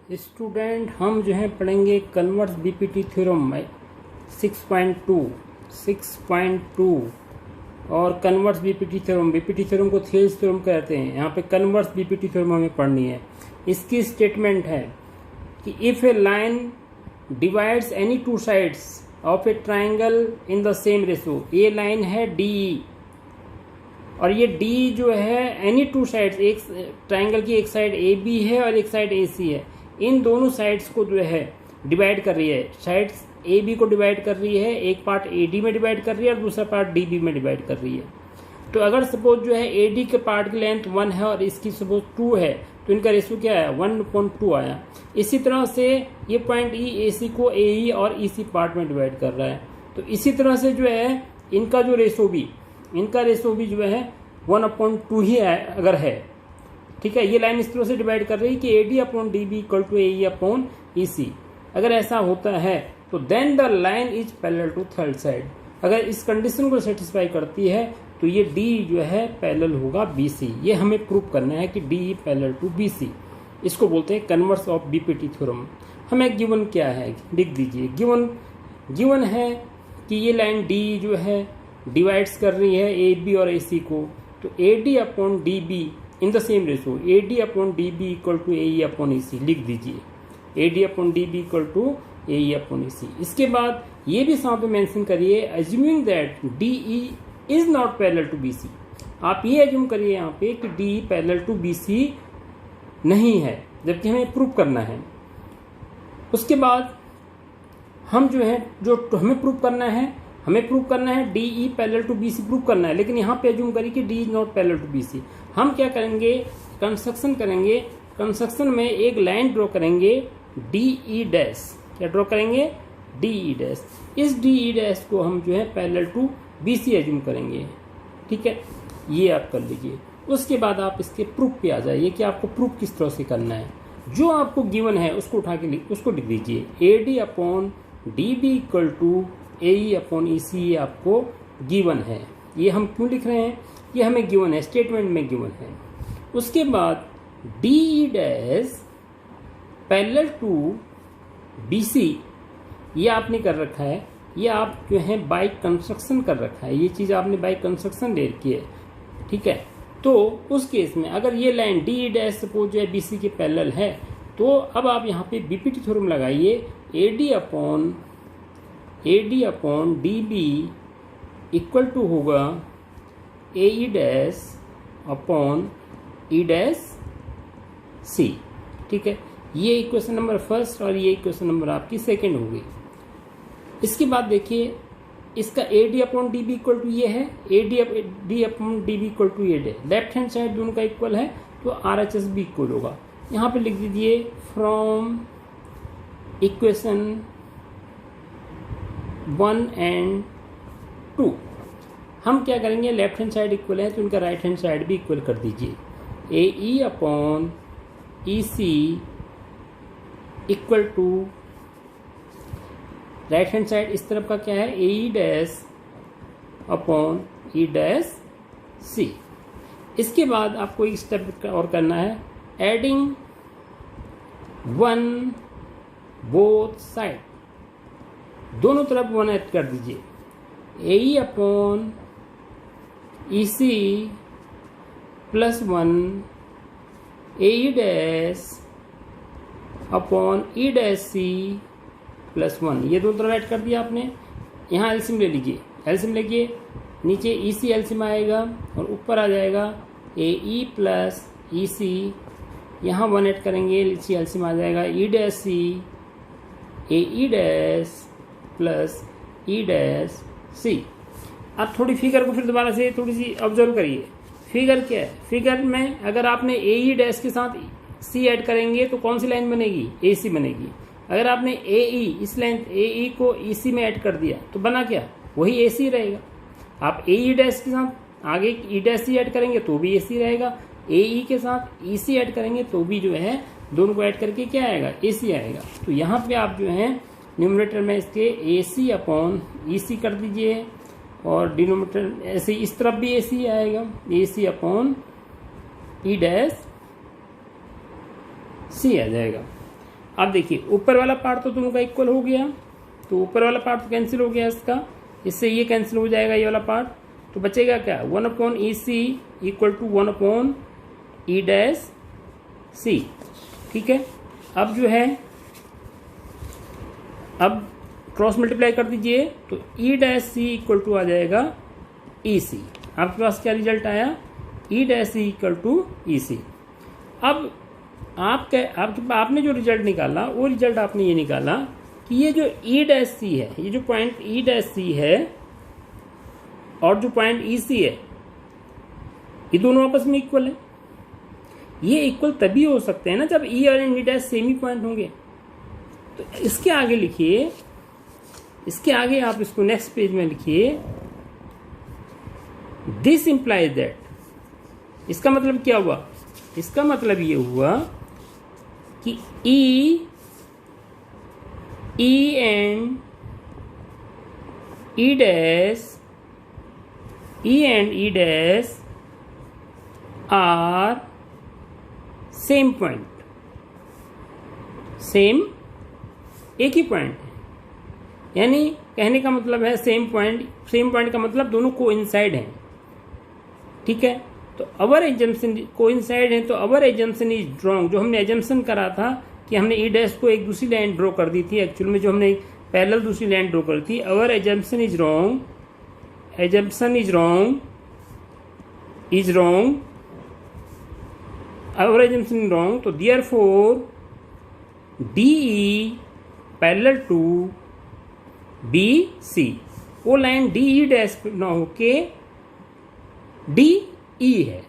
Student हम जो है पढ़ेंगे कन्वर्स बीपीटी थ्योरम 6.2 और कन्वर्स बीपीटी थ्योरम को थेल्स थ्योरम कहते हैं। यहाँ पे कन्वर्स बीपीटी थ्योरम हमें पढ़नी है। इसकी स्टेटमेंट है कि if A line divides any two sides of A triangle in the same ratio, ये लाइन है डी और ये डी जो है एनी टू साइड्स, एक ट्राइंगल की एक साइड ए बी है और एक साइड ए सी है, इन दोनों साइड्स को जो है डिवाइड कर रही है। साइड्स ए बी को डिवाइड कर रही है, एक पार्ट ए डी में डिवाइड कर रही है और दूसरा पार्ट डी बी में डिवाइड कर रही है। तो अगर सपोज जो है ए डी के पार्ट की लेंथ 1 है और इसकी सपोज 2 है तो इनका रेशियो क्या है 1/2 आया। इसी तरह से ये पॉइंट ई ए सी को ए ई और ई सी पार्ट में डिवाइड कर रहा है। तो इसी तरह से जो है इनका रेशियो भी जो है 1/2 ही है अगर है। ठीक है, ये लाइन इस तरह से डिवाइड कर रही है कि A D upon D B equal to A E upon E C. अगर ऐसा होता है तो then the line is parallel to third side. अगर इस कंडीशन को सेटिस्फाई करती है तो ये डी जो है पैरेलल होगा बी सी। ये हमें प्रूव करना है कि D parallel to B C. इसको बोलते हैं कन्वर्स ऑफ बीपीटी थ्योरम। हमें गिवन क्या है लिख दीजिए। गिवन है कि ये लाइन डी जो है डिवाइड्स कर रही है ए बी और ए सी को, तो A D upon D B in the same ratio A D upon D B equal to A E upon E C लिख दीजिए। A D upon D B equal to A E upon E C. इसके बाद ये भी साथ में mention करिए assuming that D E is not parallel to B C. आप ये अज्यूम करिए यहाँ पे कि D E parallel to B सी नहीं है, जबकि हमें प्रूव करना है। उसके बाद हम जो है हमें प्रूव करना है D E parallel to B C prove करना है, लेकिन यहाँ पे अज्यूम करिए कि D is not parallel to B C. हम क्या करेंगे, कंस्ट्रक्शन करेंगे। कंस्ट्रक्शन में एक लाइन ड्रॉ करेंगे डी ई डैश। क्या ड्रॉ करेंगे, डी ई डैश। इस डी ई डैश को हम जो है parallel to B C assume करेंगे। ठीक है, ये आप कर लीजिए। उसके बाद आप इसके प्रूफ पे आ जाइए कि आपको प्रूफ किस तरह से करना है। जो आपको गिवन है उसको उठा के उसको लिख दीजिए। A D upon D B equal to A E upon E C आपको गिवन है। ये हम क्यों लिख रहे हैं, ये हमें गिवन है, स्टेटमेंट में गिवन है। उसके बाद D E dash parallel to B C, ये आपने कर रखा है। ये आप जो है बाय कंस्ट्रक्शन कर रखा है, ये चीज़ आपने बाय कंस्ट्रक्शन ले रखी है। ठीक है, तो उस केस में अगर ये line D E dash suppose जो है बी सी के पैरेलल है, तो अब आप यहाँ पे बीपीटी थ्योरम लगाइए। A D upon D B equal to होगा A E dash upon E dash C. ठीक है, ये इक्वेशन नंबर फर्स्ट और ये इक्वेशन नंबर आपकी सेकेंड होगी। इसके बाद देखिए इसका A D upon D B equal to ये है, A D upon D B equal to ये है। लेफ्ट हैंड साइड दोनों का इक्वल है तो आर एच एस भी इक्वल होगा। यहाँ पे लिख दीजिए फ्रॉम इक्वेशन 1 and 2। हम क्या करेंगे, लेफ्ट हैंड साइड इक्वल है तो इनका राइट हैंड साइड भी इक्वल कर दीजिए। A E upon E C equal to right hand side इस तरफ का क्या है, A E dash upon E dash C. इसके बाद आपको एक स्टेप और करना है, एडिंग 1 बोथ साइड, दोनों तरफ 1 ऐड कर दीजिए। A E upon E C plus 1 A E dash upon E dash C plus 1, ये दोनों तरफ ऐड कर दिया आपने। यहाँ एलसीएम ले लीजिए, एलसीएम लेके नीचे ई सी एलसीएम आएगा और ऊपर आ जाएगा ए ई प्लस ई सी। यहाँ 1 ऐड करेंगे, नीचे एलसीएम आ जाएगा E dash C A E dash plus E dash C. आप थोड़ी फिगर को फिर दोबारा से थोड़ी सी ऑब्जर्व करिए। फिगर क्या है, फिगर में अगर आपने ए ई डैश के साथ सी ऐड करेंगे तो कौन सी लाइन बनेगी, ए सी बनेगी। अगर आपने ए ई इस लाइन ए ई को ई सी में ऐड कर दिया तो बना क्या, वही ए सी रहेगा। आप ए ई डैश के साथ आगे ई डैश सी ऐड करेंगे तो भी ए सी रहेगा। ए ई के साथ ई सी ऐड करेंगे तो भी जो है दोनों को ऐड करके क्या आएगा, ए सी आएगा। तो यहाँ पे आप जो है न्यूमरेटर में इसके ए सी अपॉन ई सी कर दीजिए और डिनोमिनेटर ऐसे इस तरफ भी ए सी आएगा, ए सी अपॉन ई डैश सी आ जाएगा। अब देखिए ऊपर वाला पार्ट तो दोनों का इक्वल हो गया, तो ऊपर वाला पार्ट तो कैंसिल हो गया इसका, इससे ये कैंसिल हो जाएगा ये वाला पार्ट, तो बचेगा क्या 1/EC इक्वल टू 1/E'(C). ठीक है, अब जो है अब क्रॉस मल्टीप्लाई कर दीजिए तो E'(C) इक्वल टू आ जाएगा EC। आपके पास क्या रिजल्ट आया E'(C) इक्वल टू EC। अब आपने जो रिजल्ट निकाला वो रिजल्ट आपने ये निकाला कि ये जो E'(C) है, ये जो पॉइंट E'(C) है और जो पॉइंट EC है, ये दोनों आपस में इक्वल है। ये इक्वल तभी हो सकते हैं ना जब E और E' सेम ही पॉइंट होंगे। तो इसके आगे लिखिए, इसके आगे आप इसको नेक्स्ट पेज में लिखिए, दिस इंप्लाइज दैट। इसका मतलब क्या हुआ, इसका मतलब ये हुआ कि E and E' are same point, same एक ही पॉइंट है, यानी कहने का मतलब है सेम पॉइंट का मतलब दोनों कोइंसाइड हैं। ठीक है, तो अवर एजम्पशन कोइंसाइड है, तो अवर एजम्पशन इज रॉन्ग। जो हमने एजम्पशन करा था कि हमने E' को एक दूसरी लाइन ड्रॉ कर दी थी, एक्चुअल में जो हमने पैरेलल दूसरी लाइन ड्रॉ कर थी, our assumption is wrong, assumption is wrong, our assumption is wrong. तो therefore DE parallel to BC, वो लाइन DE' ना होके DE है।